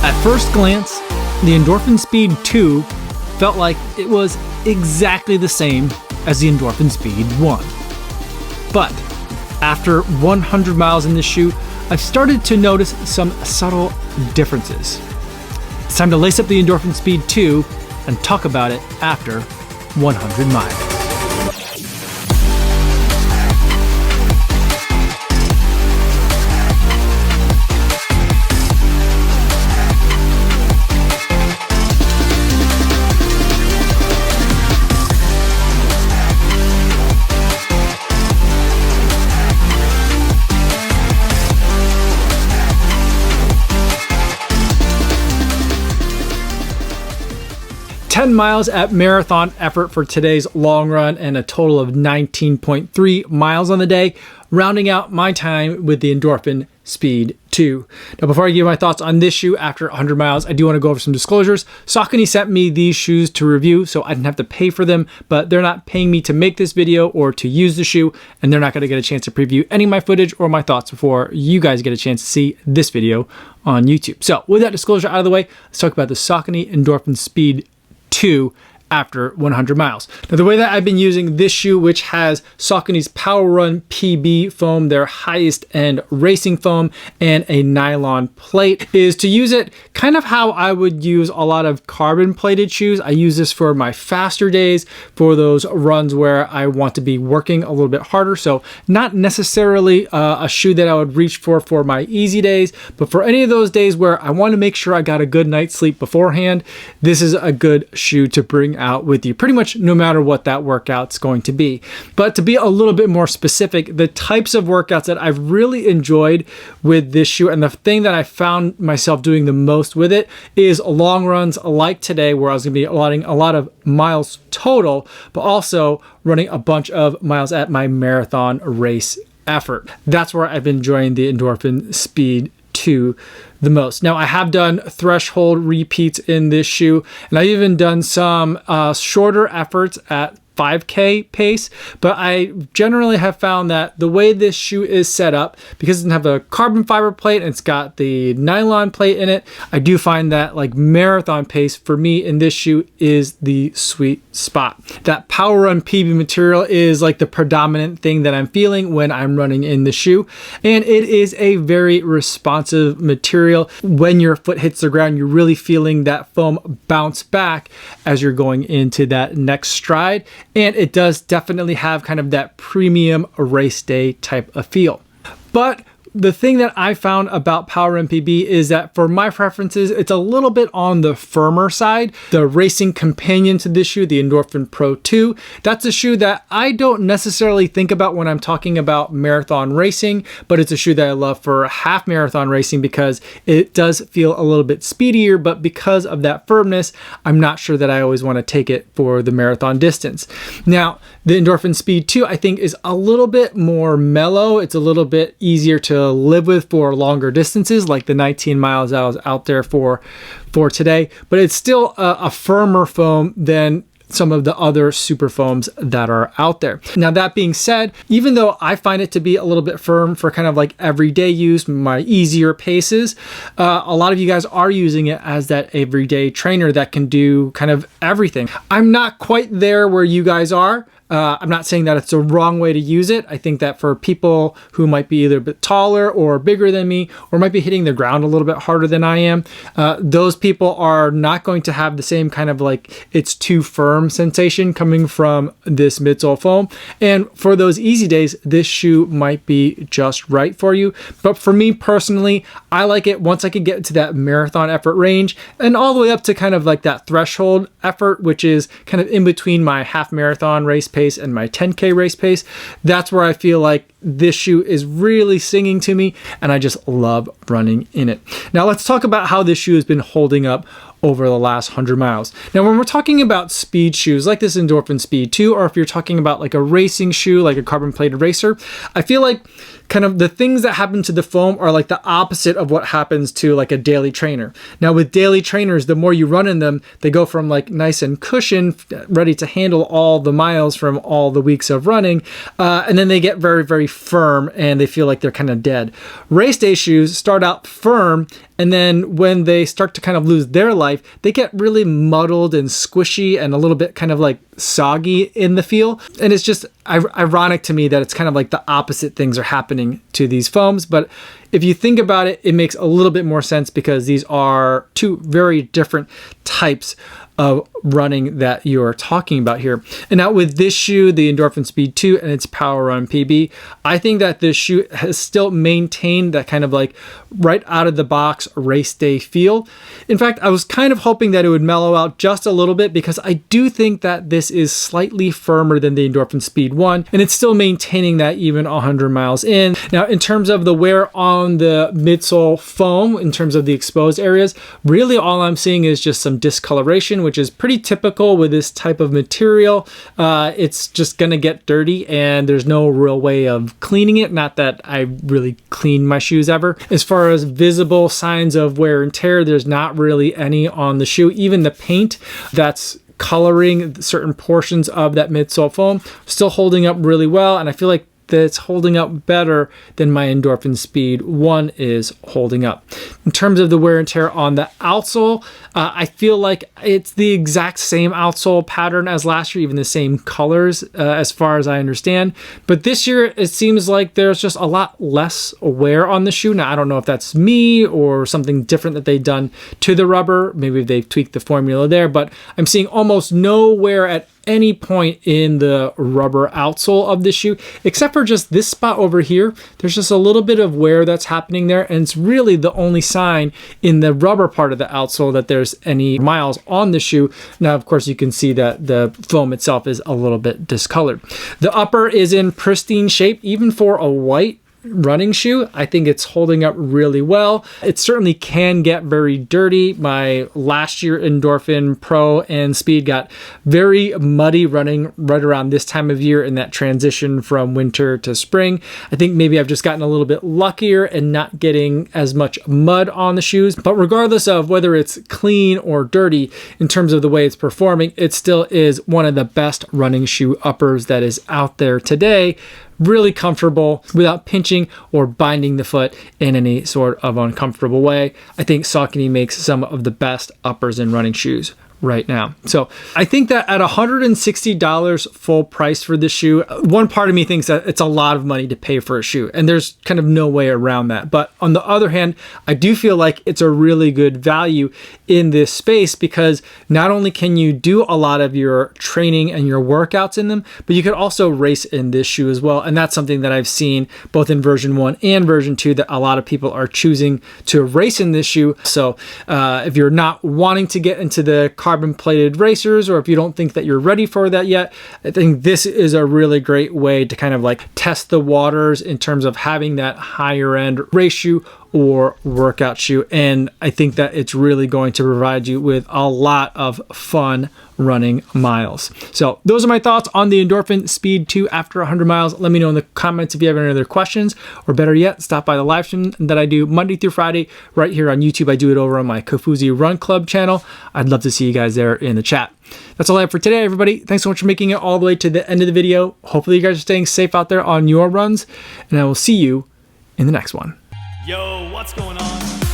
At first glance, the Endorphin Speed 2 felt like it was exactly the same as the Endorphin Speed 1. But after 100 miles in this shoe, I've started to notice some subtle differences. It's time to lace up the Endorphin Speed 2 and talk about it after 100 miles. 10 miles at marathon effort for today's long run and a total of 19.3 miles on the day, rounding out my time with the Endorphin Speed 2. Now, before I give my thoughts on this shoe after 100 miles, I do want to go over some disclosures. Saucony sent me these shoes to review, so I didn't have to pay for them, but they're not paying me to make this video or to use the shoe, and they're not going to get a chance to preview any of my footage or my thoughts before you guys get a chance to see this video on YouTube. So with that disclosure out of the way, let's talk about the Saucony Endorphin Speed 2 after 100 miles. Now, the way that I've been using this shoe, which has Saucony's Power Run PB foam, their highest end racing foam, and a nylon plate, is to use it kind of how I would use a lot of carbon plated shoes. I use this for my faster days, for those runs where I want to be working a little bit harder. So not necessarily a shoe that I would reach for my easy days, but for any of those days where I want to make sure I got a good night's sleep beforehand, this is a good shoe to bring out with you pretty much no matter what that workout's going to be. But to be a little bit more specific, the types of workouts that I've really enjoyed with this shoe and the thing that I found myself doing the most with it is long runs like today, where I was going to be allotting a lot of miles total, but also running a bunch of miles at my marathon race effort. That's where I've been enjoying the Endorphin Speed 2 the most. Now, I have done threshold repeats in this shoe, and I've even done some shorter efforts at 5K pace, but I generally have found that the way this shoe is set up, because it doesn't have the carbon fiber plate and it's got the nylon plate in it, I do find that like marathon pace for me in this shoe is the sweet spot. That Power Run PB material is like the predominant thing that I'm feeling when I'm running in the shoe, and it is a very responsive material. When your foot hits the ground, you're really feeling that foam bounce back as you're going into that next stride. And it does definitely have kind of that premium race day type of feel. But the thing that I found about Power MPB is that for my preferences, it's a little bit on the firmer side. The racing companion to this shoe, the Endorphin Pro 2, that's a shoe that I don't necessarily think about when I'm talking about marathon racing, but it's a shoe that I love for half marathon racing because it does feel a little bit speedier, but because of that firmness, I'm not sure that I always want to take it for the marathon distance. Now, the Endorphin Speed 2, I think, is a little bit more mellow. It's a little bit easier to live with for longer distances, like the 19 miles I was out there for today, but it's still a firmer foam than some of the other super foams that are out there. Now, that being said, even though I find it to be a little bit firm for kind of like everyday use, my easier paces, a lot of you guys are using it as that everyday trainer that can do kind of everything. I'm not quite there where you guys are. I'm not saying that it's the wrong way to use it. I think that for people who might be either a bit taller or bigger than me, or might be hitting the ground a little bit harder than I am, those people are not going to have the same kind of like it's too firm sensation coming from this midsole foam. And for those easy days, this shoe might be just right for you. But for me personally, I like it once I can get to that marathon effort range and all the way up to kind of like that threshold effort, which is kind of in between my half marathon race pace and my 10K race pace. That's where I feel like this shoe is really singing to me, and I just love running in it. Now, let's talk about how this shoe has been holding up over the last 100 miles. Now, when we're talking about speed shoes like this Endorphin Speed 2, or if you're talking about like a racing shoe, like a carbon plated racer, I feel like kind of the things that happen to the foam are like the opposite of what happens to like a daily trainer. Now, with daily trainers, the more you run in them, they go from like nice and cushioned, ready to handle all the miles from all the weeks of running, and then they get very, very firm and they feel like they're kind of dead. Race day shoes start out firm And then when they start to kind of lose their life, they get really muddled and squishy and a little bit kind of like soggy in the feel. And it's just ironic to me that it's kind of like the opposite things are happening to these foams. But if you think about it, it makes a little bit more sense because these are two very different types of running that you're talking about here. And now with this shoe, the Endorphin Speed 2 and its Power Run PB, I think that this shoe has still maintained that kind of like right out of the box race day feel. In fact, I was kind of hoping that it would mellow out just a little bit because I do think that this is slightly firmer than the Endorphin Speed 1, and it's still maintaining that even 100 miles in. Now, in terms of the wear on the midsole foam, in terms of the exposed areas, really all I'm seeing is just some discoloration, which is pretty typical with this type of material. It's just gonna get dirty and there's no real way of cleaning it. Not that I really clean my shoes ever. As far as visible signs of wear and tear, there's not really any on the shoe. Even the paint that's coloring certain portions of that midsole foam still holding up really well, and I feel like that's holding up better than my Endorphin Speed 1 is holding up. In terms of the wear and tear on the outsole, I feel like it's the exact same outsole pattern as last year, even the same colors as far as I understand. But this year, it seems like there's just a lot less wear on the shoe. Now, I don't know if that's me or something different that they've done to the rubber. Maybe they've tweaked the formula there, but I'm seeing almost no wear at any point in the rubber outsole of the shoe, except for just this spot over here. There's just a little bit of wear that's happening there, and it's really the only sign in the rubber part of the outsole that there's any miles on the shoe. Now, of course, you can see that the foam itself is a little bit discolored. The upper is in pristine shape, even for a white running shoe. I think it's holding up really well. It certainly can get very dirty. My last year Endorphin Pro and Speed got very muddy running right around this time of year in that transition from winter to spring. I think maybe I've just gotten a little bit luckier and not getting as much mud on the shoes. But regardless of whether it's clean or dirty, in terms of the way it's performing, it still is one of the best running shoe uppers that is out there today. Really comfortable without pinching or binding the foot in any sort of uncomfortable way. I think Saucony makes some of the best uppers in running shoes right now. So I think that at $160 full price for this shoe, one part of me thinks that it's a lot of money to pay for a shoe, and there's kind of no way around that. But on the other hand, I do feel like it's a really good value in this space because not only can you do a lot of your training and your workouts in them, but you could also race in this shoe as well. And that's something that I've seen both in version 1 and version 2 that a lot of people are choosing to race in this shoe. So if you're not wanting to get into the carbon plated racers, or if you don't think that you're ready for that yet, I think this is a really great way to kind of like test the waters in terms of having that higher end race shoe or workout shoe. And I think that it's really going to provide you with a lot of fun running miles. So those are my thoughts on the Endorphin Speed 2 after 100 miles. Let me know in the comments if you have any other questions, or better yet, stop by the live stream that I do Monday through Friday right here on YouTube. I do it over on my Kofuzi Run Club channel. I'd love to see you guys there in the chat. That's all I have for today, everybody. Thanks so much for making it all the way to the end of the video. Hopefully you guys are staying safe out there on your runs, and I will see you in the next one. Yo, what's going on?